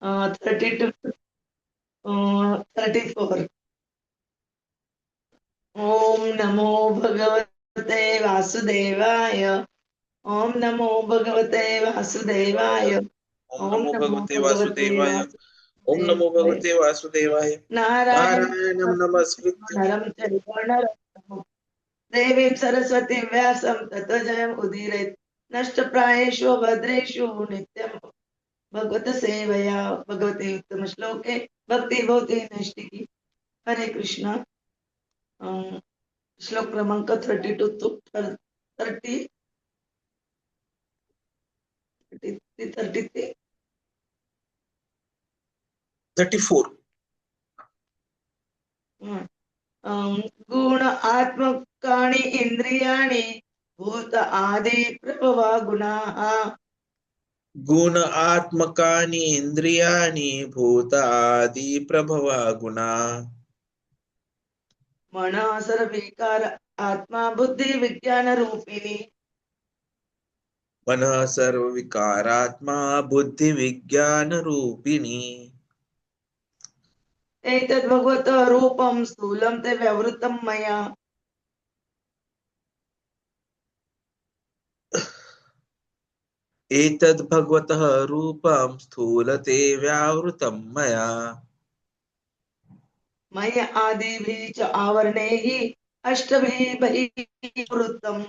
32, 34. ओम नमो भगवते वासुदेवाय। ओम नमो भगवते वासुदेवाय। ओम ओम नमो नमो भगवते भगवते वासुदेवाय। ओम नमो वासुदेवाय। भगवते वासुदेवाय। नारायण नारायणं नमस्कृत्य नरं चैव नरोत्तमं देवीं सरस्वतीं व्यासं ततो जयम् उदीरयेत्। नष्टप्रायेषु भद्रेषु नित्यं भगवत सेवया भगवते उत्तम श्लोके भक्ति भवति नैष्टिकी। हरे कृष्णा। श्लोक क्रमांक 32 to 30, 33. 34. गुण आत्मकानि इंद्रियाणि भूत आदि प्रभवा गुणाः। गुण आत्मकानि इन्द्रियाणि भूत आदि प्रभवा गुणा। मन सर्वविकार आत्मा बुद्धि विज्ञान रूपिणी। मनः सर्वविकारात्मा बुद्धिविज्ञानरूपिणी। एतद् भगवतः रूपं स्थूलं ते व्यवृतं मया। एतद् भगवतः रूपं स्थूलते व्यावृतं मया। मय आदिभिः च आवरणैः अष्टभिः बहिः वृत्तम्।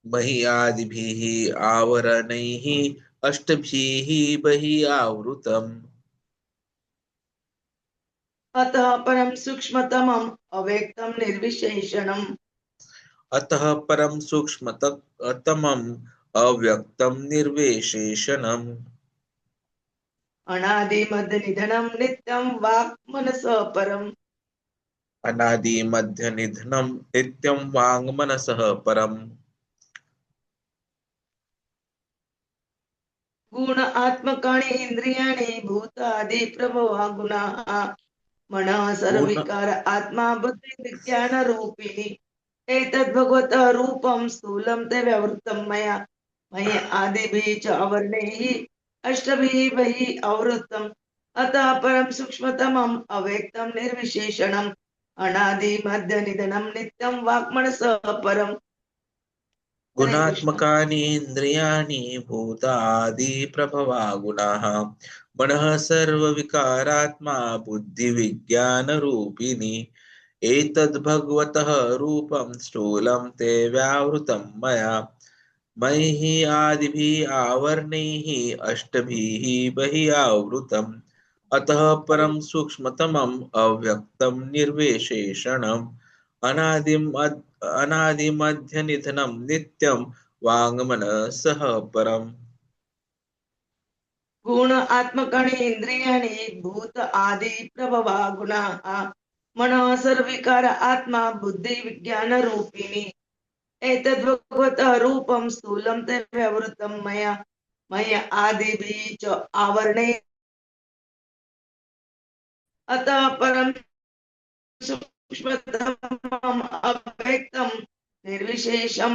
महि आदिभिः आवरणैः अष्टभिः बहिः आवृतम्। अतः परं सूक्ष्मतमम् अव्यक्तं निर्विशेषणम्। अतः परं सूक्ष्मतमम् अव्यक्तं निर्विशेषणम्। अनादिमध्यनिधनं नित्यं वाक् मनसः परम्। अनादिमध्यनिधनं नित्यं वाङ्मनसः परम्। गुण आत्मकानि इन्द्रियाणि भूतादि प्रभवा गुणाः। मनः गुण सर्वविकार आत्मा बुद्धि विज्ञान रूपिणी। एतद् भगवतः रूपं स्थूलं ते व्यवृतं मया। मयि आदिभिः च अवर्णैः अष्टभिः बहिः आवृतम्। अतः परं सूक्ष्मतमम् अव्यक्तं निर्विशेषणम्। अनादि मध्य निधनं नित्यं वाक्मनसः परम्। हरे कृष्ण। गुणात्मकानि इन्द्रियाणि भूतादि प्रभवा गुणाः। मनः सर्वविकारात्मा बुद्धिविज्ञानरूपिणी। एतद्भगवतः रूपं स्थूलं ते व्यावृतं मया। मयि आदिभिः आवरणैः अष्टभिः बहिः आवृतम्। अतः परं सूक्ष्मतमम् अव्यक्तं निर्विशेषणम्। अनादिमध्यनिधनं नित्यं वाङ्मनसः परम्। गुण आत्मकानि इन्द्रियाणि भूत आदि प्रभवा गुणाः। मनः सर्वविकार आत्मा बुद्धि विज्ञान रूपिणी। एतद्भगवतः रूपं स्थूलं ते व्यवृतं मया। मय आदिभिः च आवरणे अतः परं सूक्ष्मतमम् अव्यक्तं निर्विशेषं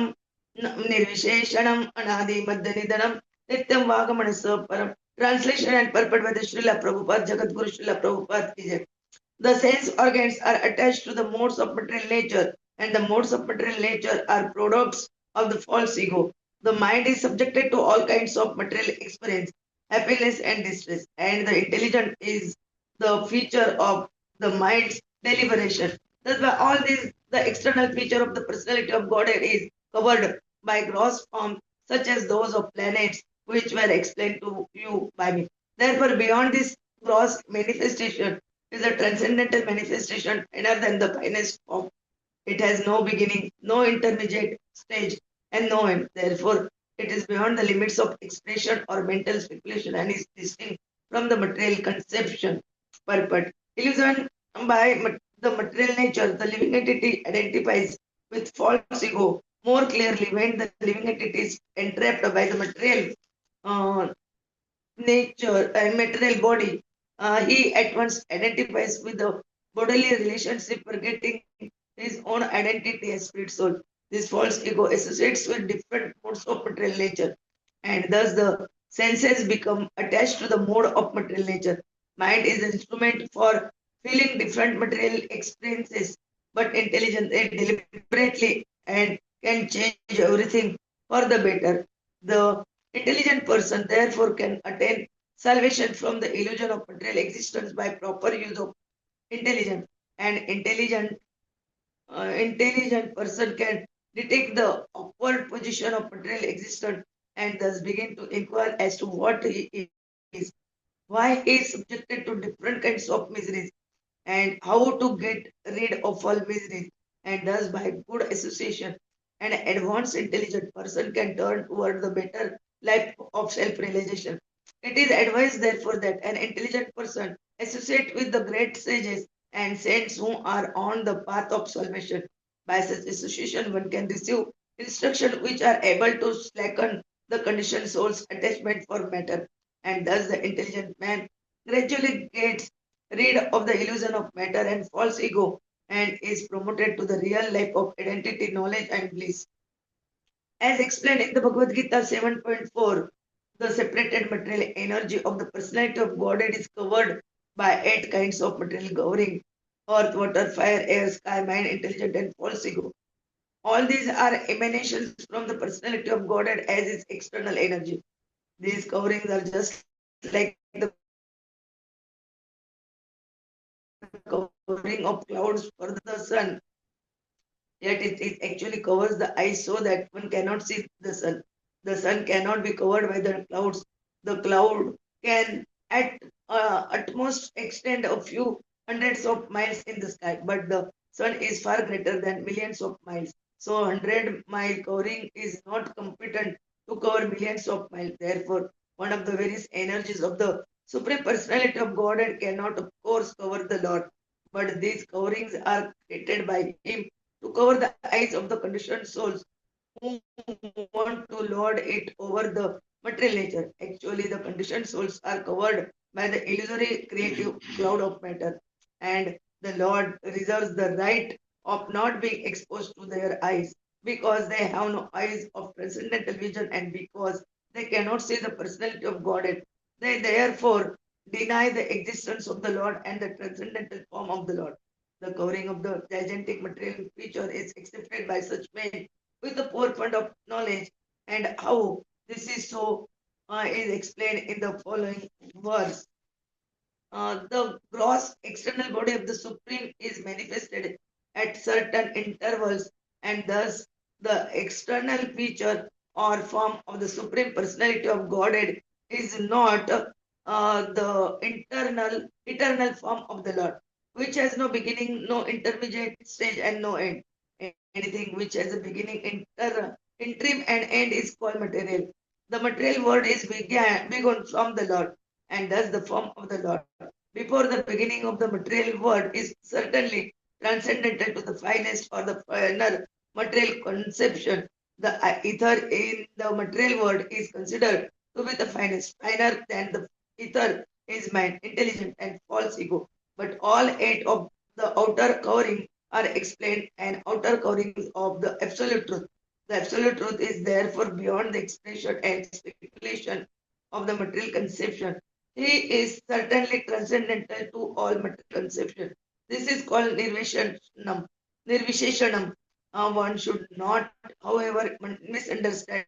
निर्विशेषणम् अनादि मध्य निधनं नित्यं वागमनसः परम्. Translation and purport by the Srila Prabhupada, Jagadguru Srila Prabhupada ki jai. The sense organs are attached to the modes of material nature, and the modes of material nature are products of the false ego. The mind is subjected to all kinds of material experience, happiness and distress, and the intelligence is the feature of the mind's deliberation. That's why all these, the external feature of the personality of Godhead is covered by gross forms such as those of planets, which were explained to you by me. Therefore, beyond this gross manifestation is a transcendental manifestation other than the finest form. It has no beginning, no intermediate stage, and no end. Therefore, it is beyond the limits of expression or mental speculation and is distinct from the material conception. Purport. Illusion by the material nature, the living entity identifies with false ego more clearly when the living entity is entrapped by the material uh, nature and material body. He at once identifies with the bodily relationship, forgetting his own identity as spirit soul. This false ego associates with different modes of material nature, and thus the Senses become attached to the mode of material nature. Mind is an instrument for feeling different material experiences, but intelligence is deliberately and can change everything for the better. The intelligent person therefore can attain salvation from the illusion of material existence by proper use of intelligence. An intelligent person can detect the awkward position of material existence and thus begin to inquire as to what he is, why he is subjected to different kinds of miseries, and how to get rid of all miseries. And thus, by good association, an advanced intelligent person can turn toward the better life of self realization. It is advised, therefore, that an intelligent person associate with the great sages and saints who are on the path of salvation. By such association, one can receive instruction which are able to slacken the conditioned soul's attachment for matter, and thus the intelligent man gradually gets rid of the illusion of matter and false ego and is promoted to the real life of identity, knowledge, and bliss. As explained in the Bhagavad Gita 7.4, the separated material energy of the personality of Godhead is covered by 8 kinds of material covering: earth, water, fire, air, sky, mind, intelligent, and false ego. All these are emanations from the personality of Godhead as its external energy. These coverings are just like the covering of clouds for the sun, yet it actually covers the eyes so that one cannot see the sun. The sun cannot be covered by the clouds. The cloud can at most extend a few hundreds of miles in the sky, but the sun is far greater than millions of miles. So 100-mile covering is not competent to cover millions of miles. Therefore, one of the various energies of the Supreme Personality of Godhead cannot, of course, cover the Lord. But these coverings are created by Him to cover the eyes of the conditioned souls who want to lord it over the material nature. Actually, the conditioned souls are covered by the illusory creative cloud of matter, and the Lord reserves the right of not being exposed to their eyes because they have no eyes of transcendental vision and because they cannot see the personality of Godhead. They therefore deny the existence of the Lord and the transcendental form of the Lord. The covering of the gigantic material feature is accepted by such men with a poor fund of knowledge, and how this is so is explained in the following verse. The gross external body of the Supreme is manifested at certain intervals, and thus the external feature or form of the Supreme Personality of Godhead is not the eternal form of the Lord, which has no beginning, no intermediate stage, and no end. Anything which has a beginning, interim, and end is called material. The material world is begun from the Lord, and thus the form of the Lord. Before the beginning of the material world is certainly transcendental to the finest or the finer material conception. The ether in the material world is considered to be the finest. Finer than the ether is mind, intelligent, and false ego. But all 8 of the outer covering are explained, and outer coverings of the absolute truth. The absolute truth is therefore beyond the expression and speculation of the material conception. He is certainly transcendental to all material conception. This is called nirvisheshanam. Nirvisheshanam. One should not, however, misunderstand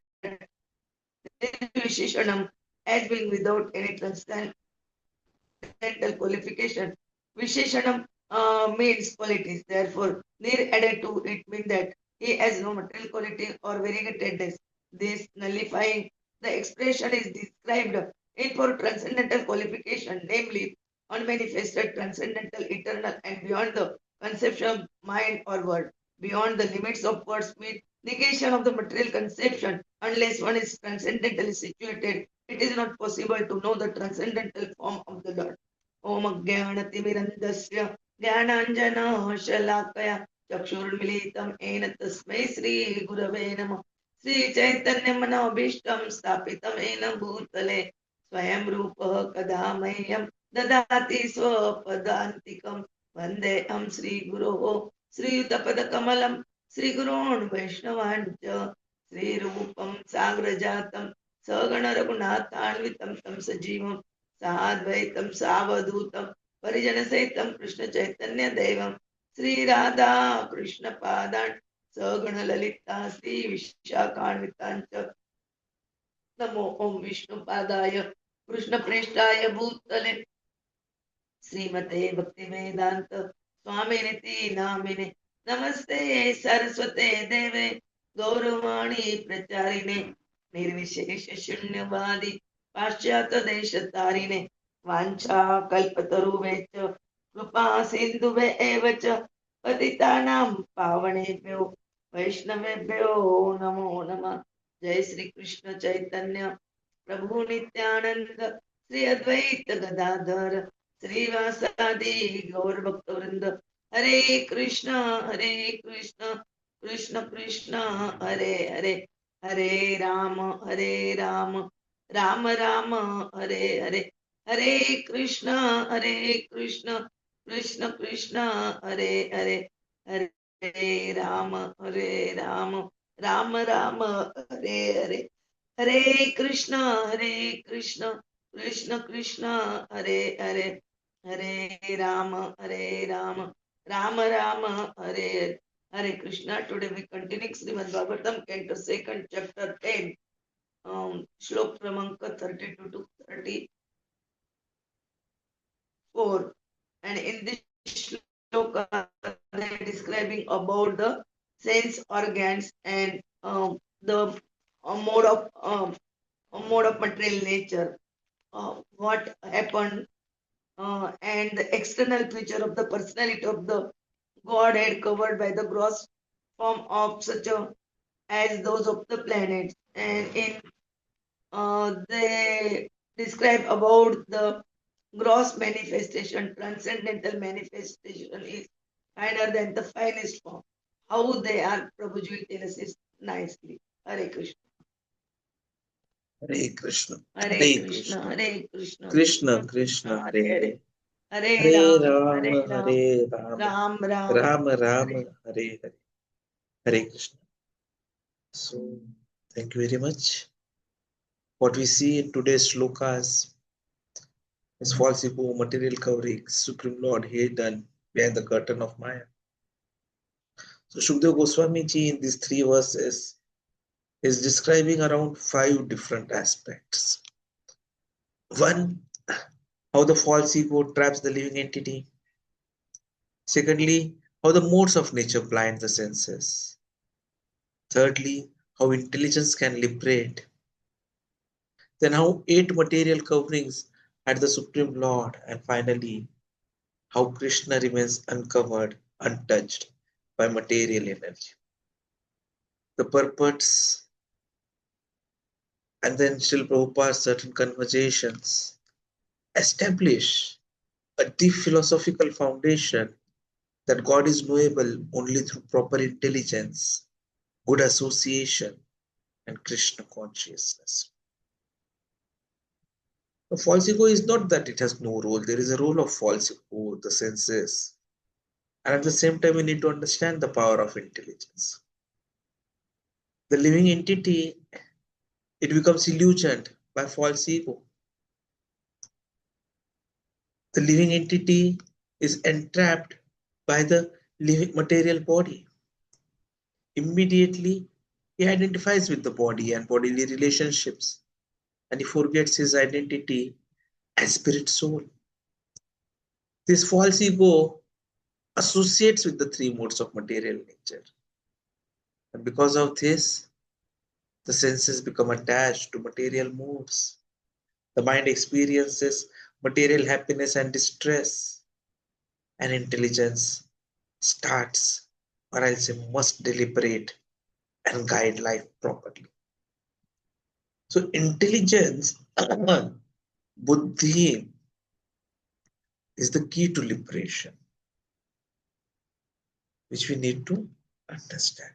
nirvisheshanam as being without any transcendental qualification. Visheshanam means qualities. Therefore, nir added to it means that he has no material quality or variegatedness. This nullifying the expression is described in for transcendental qualification, namely unmanifested, transcendental, eternal, and beyond the conception of mind or word. Beyond the limits of words means negation of the material conception. Unless one is transcendentally situated, it is not possible to know the transcendental form of the Lord. Om Jnanatimirandasya Jnananjana चक्षुर्मिलितं येन तस्मै श्रीगुरवे नमः श्रीचैतन्यमनोभीष्टं स्थापितं येन भूतले स्वयं रूपः कदा मह्यं ददाति स्वपदान्तिकं वन्देऽहं श्रीगुरोः श्रीयुतपदकमलं श्रीगुरोन् वैष्णवान् च श्रीरूपं साग्रजातं सगण रघुनाथान्वितं तं सजीवं साद्वैतं सावधूतं परिजन सहितं कृष्ण चैतन्य देवं श्री राधा कृष्ण पादान् सगण ललिता श्री विशाखान्वितांच नमो ओम विष्णुपादाय कृष्ण प्रेष्ठाय भूतले श्रीमते भक्ति वेदांत स्वामिनिति नामिने नमस्ते सरस्वते देवे गौरवाणी प्रचारिणे निर्विशेष शून्यवादी पाश्चात्य देश तारिणे वांछा कल्पतरुवेच कृपा सिन्धुवे एव च पतितानां पावनेभ्यो वैष्णवेभ्यो नमो नमः। जय श्री कृष्ण चैतन्य प्रभु नित्यानंद श्री अद्वैत गदाधर श्रीवासादि गौर भक्तवृंद हरे Krishna Krishna Krishna Hare Hare Hare Ram Ram Ram Hare Hare Hare Krishna Krishna Krishna Hare Hare Hare Ram Ram Ram Hare Hare Hare Krishna Krishna Krishna Hare Hare Hare Ram Ram Ram Hare Hare Krishna. Today we continue Srimad Bhagavatam, Canto 2nd, Chapter 10, Shlok Kramanka 32 to 34. And in this shloka, they are describing about the sense organs and the mode of material nature, what happened, and the external feature of the personality of the Godhead covered by the gross form of such a as those of the planets. And in they describe about the gross manifestation, transcendental manifestation is finer than the finest form. How they are, Prabhuji will tell us this nicely. Hare Krishna. Hare Krishna. Hare Krishna. Hare Krishna. Krishna Krishna Hare Hare Hare. Hare Hare Ram. Hare Rama Ram. Hare Rama Ram Ram. Rama Rama Hare. Hare Hare. Hare Krishna. So thank you very much. What we see in today's shlokas is false ego, material covering, Supreme Lord hidden behind the curtain of Maya. So Shukdev Goswami ji in these three verses is describing around 5 different aspects. One, how the false ego traps the living entity. Secondly, how the modes of nature blind the senses. Thirdly, how intelligence can liberate. Then how 8 material coverings at the Supreme Lord. And finally, how Krishna remains uncovered, untouched by material energy. The purports and then Srila Prabhupada's certain conversations establish a deep philosophical foundation that God is knowable only through proper intelligence, good association, and Krishna consciousness. The false ego is not that it has no role. There is a role of false ego, the senses. And at the same time, we need to understand the power of intelligence. The living entity, it becomes illusioned by false ego. The living entity is entrapped by the living material body. Immediately, he identifies with the body and bodily relationships, and he forgets his identity as spirit soul. This false ego associates with the 3 modes of material nature. And because of this, the senses become attached to material modes. The mind experiences material happiness and distress, and intelligence starts, or I'll say must deliberate and guide life properly. So intelligence, buddhi, is the key to liberation, which we need to understand.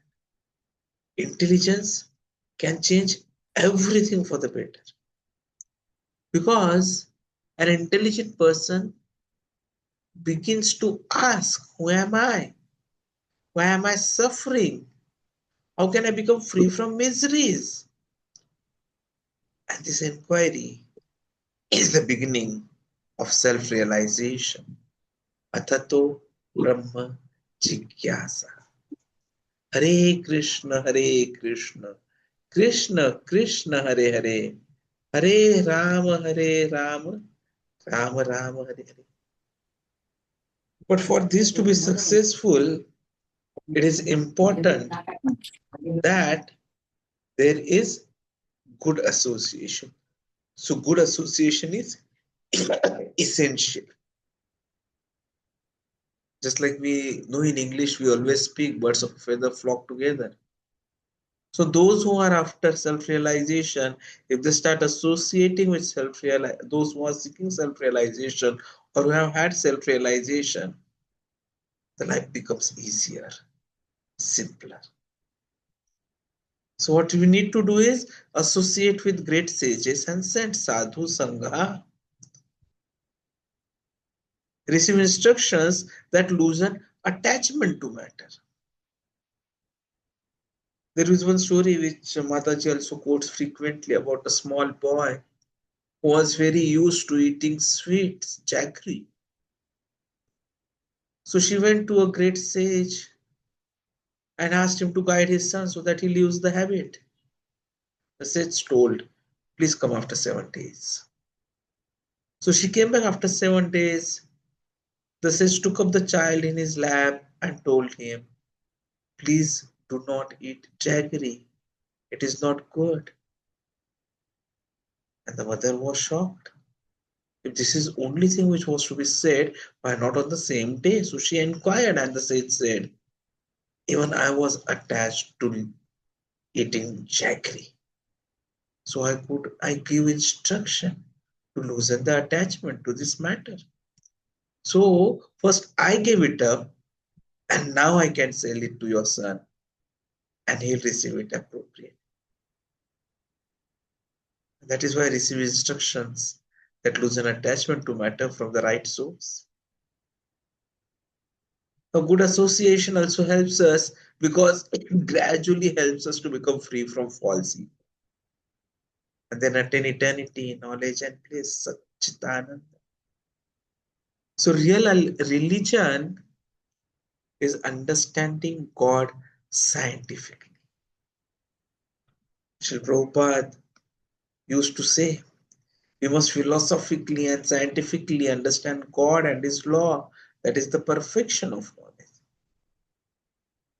Intelligence can change everything for the better, because an intelligent person begins to ask, who am I? Why am I suffering? How can I become free from miseries? And this inquiry is the beginning of self-realization. Athato Brahma Jigyasa. Hare Krishna, Krishna Krishna, Hare Hare, Hare Rama, Rama Rama, Hare Hare. But for this to be successful, it is important that there is good association. So good association is essential. Just like we know in English, we always speak birds of a feather flock together. So those who are after self-realization, if they start associating with self-realization, those who are seeking self-realization or who have had self-realization, the life becomes easier, simpler. So what we need to do is associate with great sages and saint sadhu sangha. Receive instructions that loosen attachment to matter. There is one story which Mataji also quotes frequently about a small boy who was very used to eating sweets, jaggery. So she went to a great sage and asked him to guide his son so that he leaves the habit. The sage told, please come after 7 days. So she came back after 7 days. The sage took up the child in his lap and told him, please do not eat jaggery. It is not good. And the mother was shocked. If this is only thing which was to be said, why not on the same day? So she inquired, and the sage said, even I was attached to eating jaggery. So I give instruction to loosen the attachment to this matter. So first I gave it up, and now I can sell it to your son, and he'll receive it appropriately. That is why I receive instructions that loosen attachment to matter from the right source. A good association also helps us because it gradually helps us to become free from false ego. And then attain eternity, knowledge and bliss, Satchitananda. So real religion is understanding God scientifically. Srila Prabhupada used to say, we must philosophically and scientifically understand God and His law. That is the perfection of knowledge.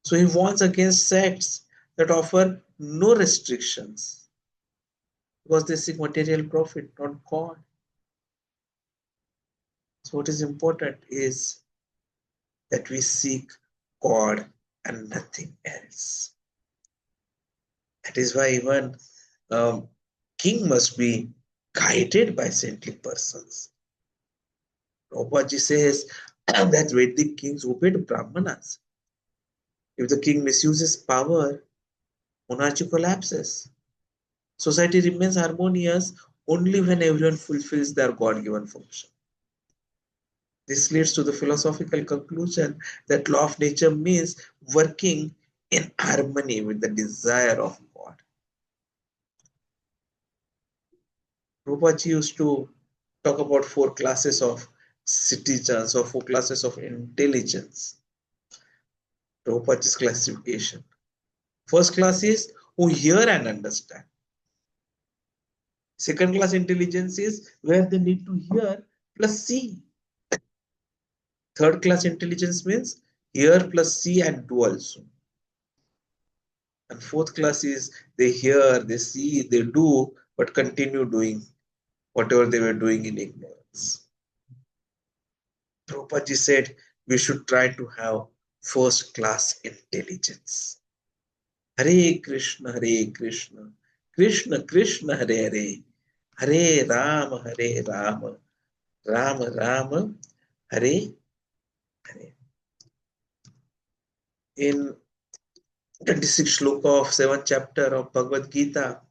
So he warns against sects that offer no restrictions because they seek material profit, not God. So what is important is that we seek God and nothing else. That is why even king must be guided by saintly persons. Prabhupada says that Vedic kings obeyed Brahmanas. If the king misuses power, monarchy collapses. Society remains harmonious only when everyone fulfills their God-given function. This leads to the philosophical conclusion that law of nature means working in harmony with the desire of God. Prabhupada used to talk about 4 classes of citizens or 4 classes of intelligence. Prabhupada's classification. First class is who hear and understand. Second class intelligence is where they need to hear plus see. Third class intelligence means hear plus see and do also. And fourth class is they hear, they see, they do, but continue doing whatever they were doing in ignorance. Prabhupada said we should try to have first class intelligence. Hare Krishna, Krishna Krishna, Hare Hare, Hare Rama, Rama Rama, Hare Hare. In 26th shloka of 7th chapter of Bhagavad Gita,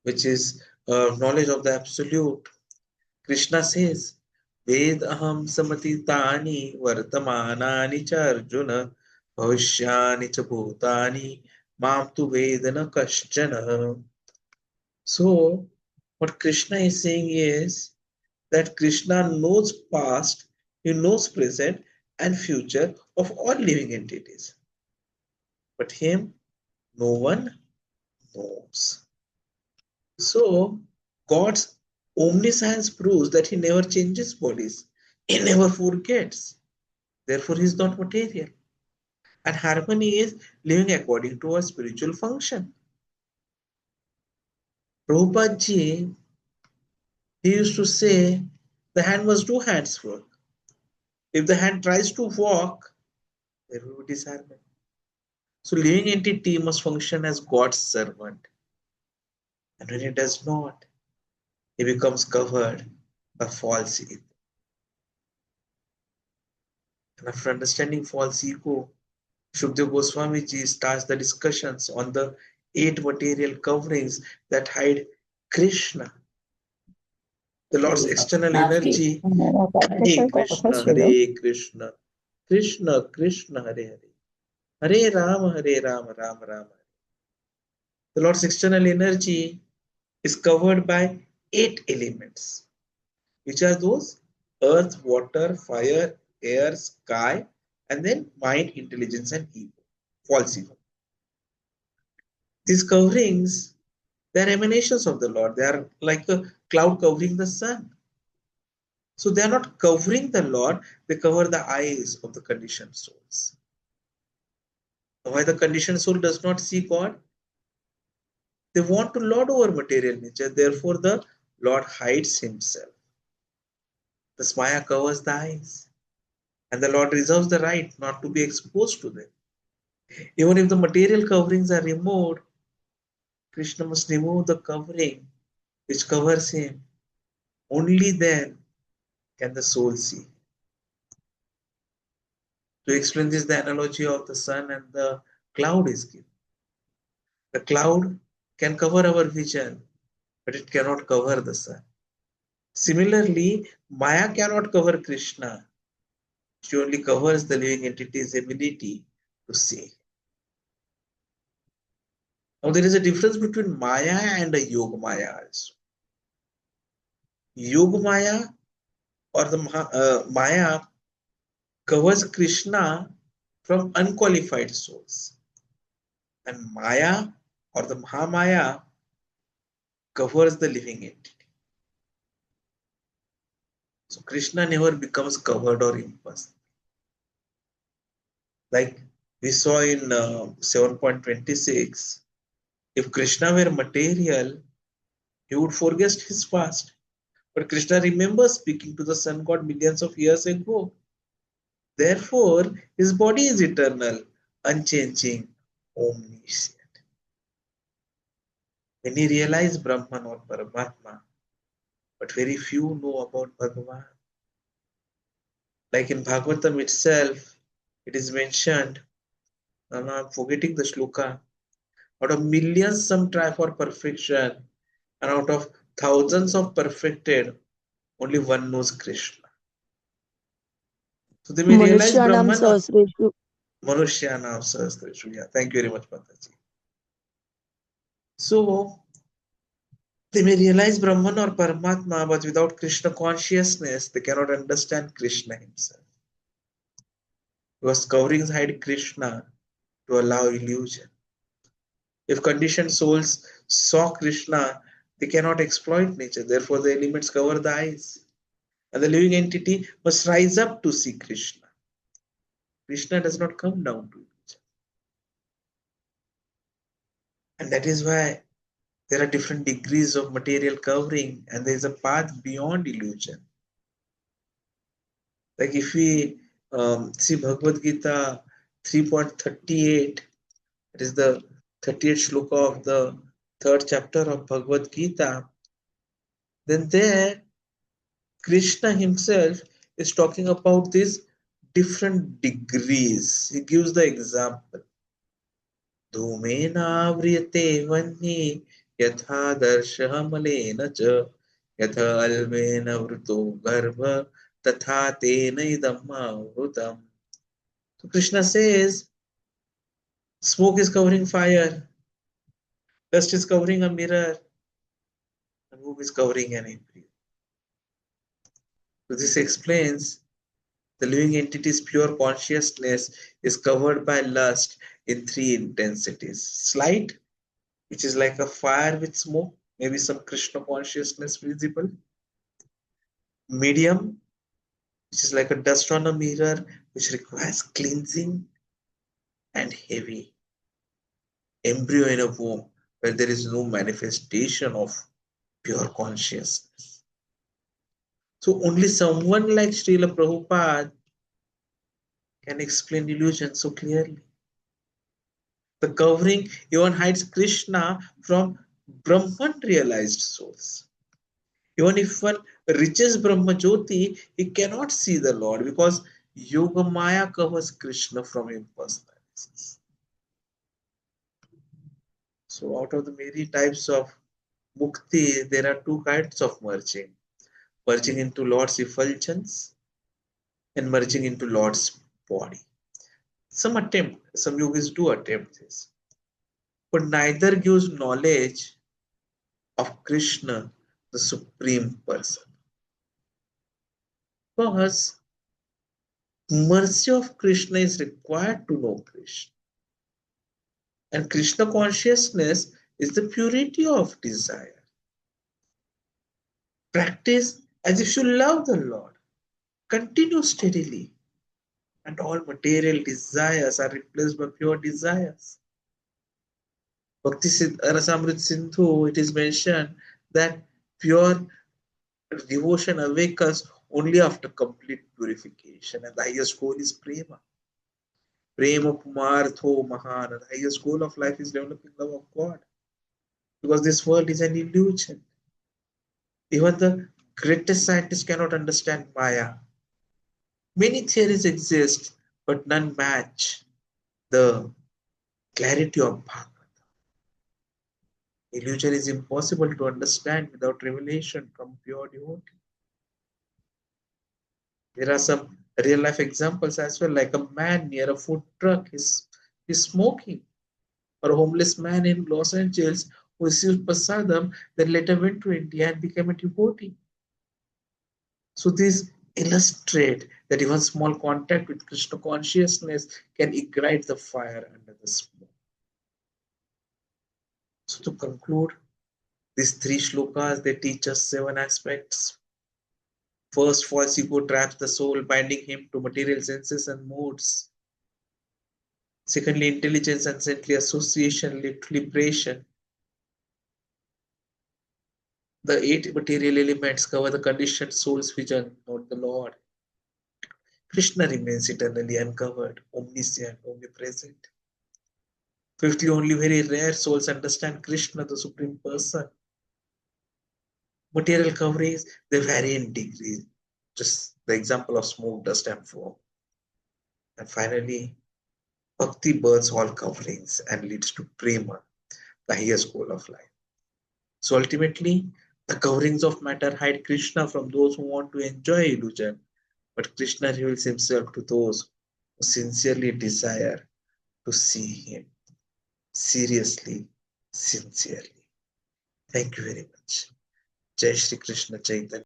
which is knowledge of the Absolute, Krishna says, Ved aham samatitani vartamanani cha arjuna bhavishyani cha bhutani mam tu vedana kaschana. So what Kṛṣṇa is saying is that Kṛṣṇa knows past, he knows present and future of all living entities. But him, no one knows. So God's omniscience proves that he never changes bodies. He never forgets. Therefore, he is not material. And harmony is living according to a spiritual function. Prabhupada ji, he used to say, the hand must do hand's work. If the hand tries to walk, there will be disharmony. So living entity must function as God's servant. And when it does not, it becomes covered by false ego. And after understanding false ego, Shukdev Goswami ji starts the discussions on the 8 material coverings that hide Kṛṣṇa, the Lord's external energy. Hare Krishna, Hare Krishna, Krishna Krishna, Hare Hare, Hare Rama, Rama Rama. The Lord's external energy is covered by 8 elements. Which are those? Earth, water, fire, air, sky, and then mind, intelligence, and ego, false ego. These coverings, they are emanations of the Lord. They are like a cloud covering the sun. So they are not covering the Lord, they cover the eyes of the conditioned souls. Why the conditioned soul does not see God? They want to lord over material nature, therefore the Lord hides himself. The Māyā covers the eyes, and the Lord reserves the right not to be exposed to them. Even if the material coverings are removed, Kṛṣṇa must remove the covering which covers him. Only then can the soul see. To explain this, the analogy of the sun and the cloud is given. The cloud can cover our vision, but it cannot cover the sun. Similarly, Māyā cannot cover Kṛṣṇa. She only covers the living entity's ability to see. Now there is a difference between Māyā and a Yoga Māyā also. Yoga Māyā or the Māyā covers Kṛṣṇa from unqualified souls. And Māyā or the Mahamaya covers the living entity. So Kṛṣṇa never becomes covered or impersonal. Like we saw in 7.26, if Kṛṣṇa were material, he would forget his past. But Kṛṣṇa remembers speaking to the sun god millions of years ago. Therefore, his body is eternal, unchanging, omniscient. Many realize Brahman or Paramatma, but very few know about Bhagavan. Like in Bhagavatam itself, it is mentioned, I'm forgetting the shloka, out of millions some try for perfection, and out of thousands of perfected, only one knows Kṛṣṇa. So they may realize Brahman. Manushyanam Sahasreshu. Yeah, thank you very much, Mataji. So they may realize Brahman or Paramatma, but without Kṛṣṇa consciousness, they cannot understand Kṛṣṇa himself. Because coverings hide Kṛṣṇa to allow illusion. If conditioned souls saw Kṛṣṇa, they cannot exploit nature. Therefore, the elements cover the eyes. And the living entity must rise up to see Kṛṣṇa. Kṛṣṇa does not come down to illusion. And that is why there are different degrees of material covering, and there is a path beyond illusion. Like if we see Bhagavad Gita 3.38, it is the 38th shloka of the 3rd chapter of Bhagavad Gita, then there Kṛṣṇa himself is talking about these different degrees. He gives the example. Dhumena vriyate vanni yatha darsha malena cha yatha alvena vruto garbha tatha tena idamma vrutam. So Kṛṣṇa says, smoke is covering fire, dust is covering a mirror, who is covering an embryo. So this explains the living entity's pure consciousness is covered by lust in three intensities. Slight, which is like a fire with smoke, maybe some Kṛṣṇa consciousness visible. Medium, which is like a dust on a mirror, which requires cleansing. And heavy, embryo in a womb, where there is no manifestation of pure consciousness. So only someone like Srila Prabhupada can explain illusion so clearly. The covering even hides Kṛṣṇa from Brahman realized souls. Even if one reaches Brahma Jyoti, he cannot see the Lord because Yoga Māyā covers Kṛṣṇa from impersonalities. So out of the many types of mukti, there are two kinds of merging. Merging into Lord's effulgence and merging into Lord's body. Some yogis do attempt this. But neither gives knowledge of Kṛṣṇa, the Supreme Person. Because mercy of Kṛṣṇa is required to know Kṛṣṇa. And Kṛṣṇa consciousness is the purity of desire. Practice as if you love the Lord. Continue steadily. And all material desires are replaced by pure desires. Bhakti Rasamrita Sindhu, it is mentioned that pure devotion awakens only after complete purification, and the highest goal is prema. Prema pumartho mahan. The highest goal of life is developing love of God, because this world is an illusion. Even the greatest scientists cannot understand Māyā. Many theories exist, but none match the clarity of Bhagavad. Illusion is impossible to understand without revelation from pure devotee. There are some real life examples as well, like a man near a food truck is smoking, or a homeless man in Los Angeles who received prasadam, then later went to India and became a devotee. So these illustrate that even small contact with Kṛṣṇa consciousness can ignite the fire under the smoke. So to conclude, these three shlokas, they teach us 7 aspects. First, false ego traps the soul, binding him to material senses and moods. Secondly, intelligence and saintly association lead to liberation. The 8 material elements cover the conditioned soul's vision, not the Lord. Kṛṣṇa remains eternally uncovered, omniscient, omnipresent. Fifthly, only very rare souls understand Kṛṣṇa, the Supreme Person. Material coverings, they vary in degree. Just the example of smoke, dust, and foam. And finally, Bhakti burns all coverings and leads to prema, the highest goal of life. So ultimately, the coverings of matter hide Kṛṣṇa from those who want to enjoy illusion, but Kṛṣṇa reveals himself to those who sincerely desire to see him. Seriously, sincerely. Thank you very much. Jai Shri Krishna Chaitanya.